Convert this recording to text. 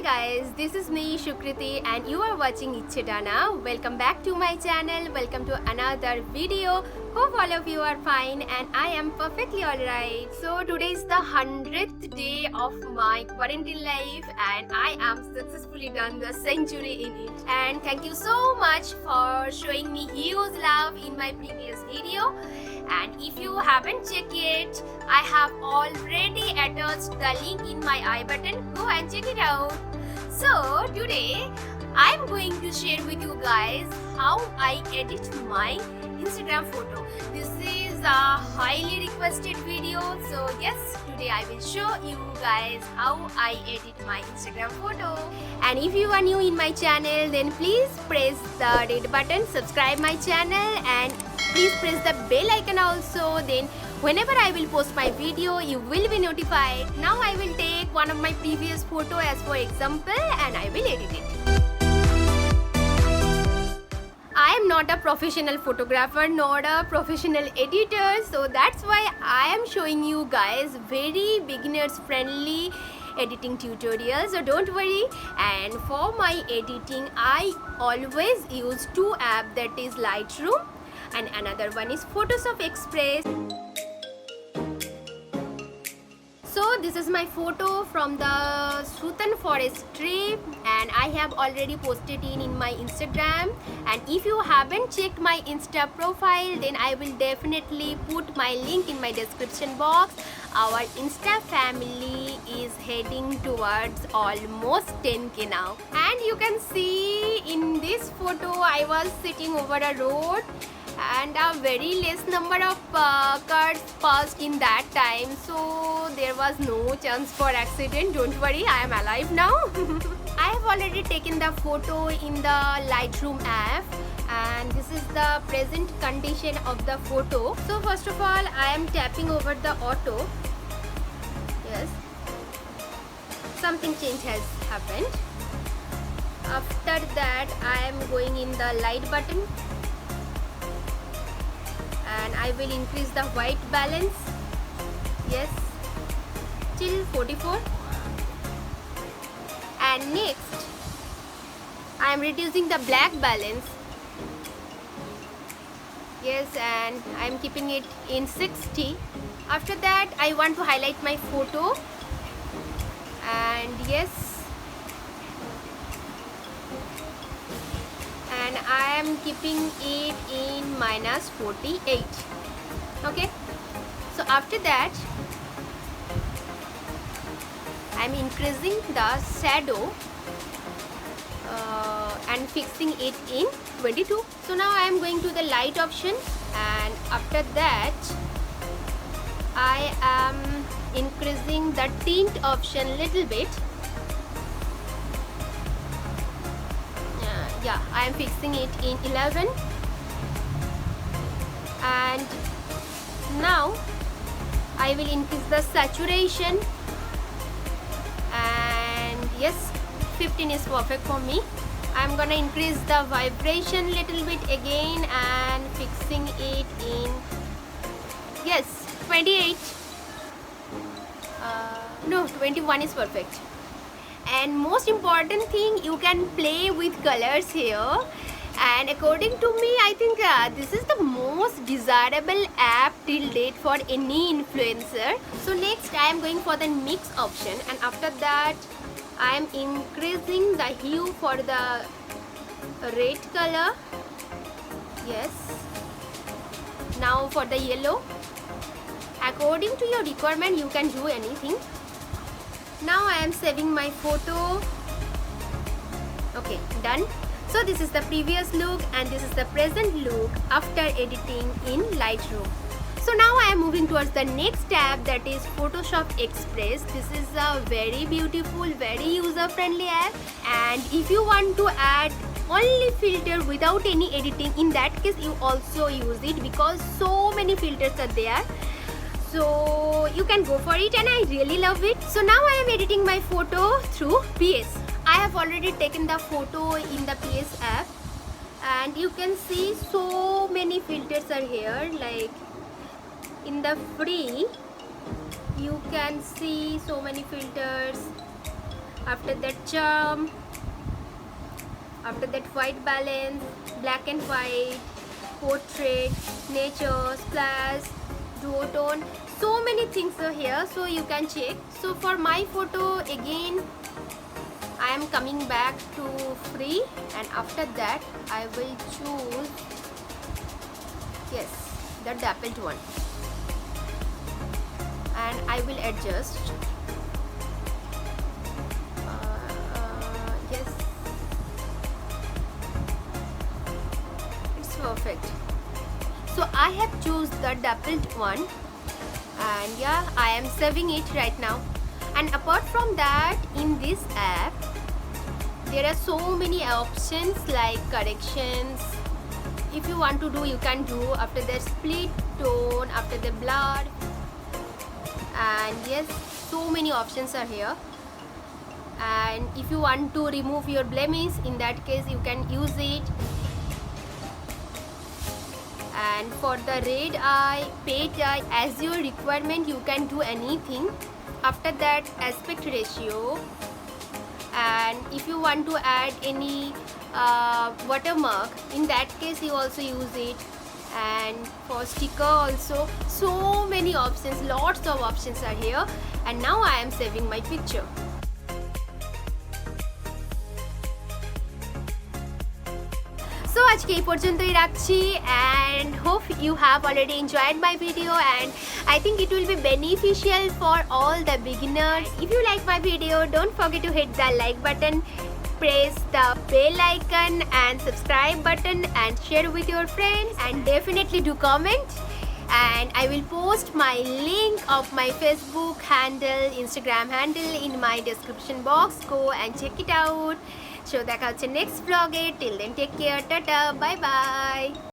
guys, this is me Shukriti and you are watching Ichedana. Welcome back to my channel. Welcome to another video. Hope all of you are fine and I am perfectly alright. So today is the 100th day of my quarantine life and I am successfully done the century in it. And thank you so much for showing me huge love in my previous video. And if you haven't checked it, I have already attached the link in my I button. Go and check it out. So today I'm going to share with you guys how I edit my Instagram photo. This is a highly requested video. So yes, today I will show you guys how I edit my Instagram photo. And if you are new in my channel, then please press the red button, subscribe my channel and please press the bell icon also. Then whenever I will post my video, you will be notified. Now I will take one of my previous photo as for example and I will edit it. I am not a professional photographer nor a professional editor, so that's why I am showing you guys very beginners friendly editing tutorials, so don't worry. And for my editing I always use two apps, that is Lightroom and another one is Photoshop Express. So this is my photo from the Sutan forest trip and I have already posted it in my Instagram. And if you haven't checked my Insta profile, then I will definitely put my link in my description box. Our Insta family is heading towards almost 10k now. And you can see in this photo I was sitting over a road and a very less number of cars passed in that time, so there was no chance for accident. Don't worry, I am alive now. I have already taken the photo in the Lightroom app and this is the present condition of the photo. So first of all I am tapping over the auto. Yes, something change has happened. After that I am going in the light button and I will increase the white balance, yes, till 44. And next I am reducing the black balance, yes, and I am keeping it in 60. After that I want to highlight my photo and yes, and I am keeping it in -48. Okay, so after that I am increasing the shadow and fixing it in 22. So now I am going to the light option and after that I am increasing the tint option little bit. Yeah, I am fixing it in 11. And now I will increase the saturation and yes, 15 is perfect for me. I am gonna increase the vibration little bit again and fixing it in, yes, 28. No, 21 is perfect. And most important thing, you can play with colors here, and according to me I think this is the most desirable app till date for any influencer. So next I am going for the mix option and after that I am increasing the hue for the red color, yes. Now for the yellow, according to your requirement you can do anything. Now I am saving my photo. Okay, done. So this is the previous look and this is the present look after editing in Lightroom. So now I am moving towards the next tab, that is Photoshop Express. This is a very beautiful, very user friendly app, and if you want to add only filter without any editing, in that case you also use it because so many filters are there. So you can go for it and I really love it. So now I am editing my photo through PS. I have already taken the photo in the PS app and you can see so many filters are here. Like in the free you can see so many filters after that charm, after that white balance, black and white, portrait, nature, splash, duotone, so many things are here, so you can check. So for my photo again I am coming back to free, and after that I will choose, yes, the dappled one, and I will adjust. Yes, it's perfect. So I have choose the dappled one, and yeah, I am saving it right now. And apart from that, in this app there are so many options like corrections. If you want to do, you can do after the split tone, after the blur, and yes, so many options are here. And if you want to remove your blemish, in that case you can use it. And for the red eye, pale eye, as your requirement you can do anything. After that, aspect ratio, and if you want to add any watermark, in that case you also use it. And for sticker also, so many options, lots of options are here. And now I am saving my picture. So আজকে এই পর্যন্তই রাখছি, and hope you have already enjoyed my video, and I think it will be beneficial for all the beginners. If you like my video, don't forget to hit the like button, press the bell icon and subscribe button, and share with your friends, and definitely do comment. And I will post my link of my Facebook handle, Instagram handle in my description box. Go and check it out. So দেখা হচ্ছে next vlog. Till then, take care. Tata. Bye bye.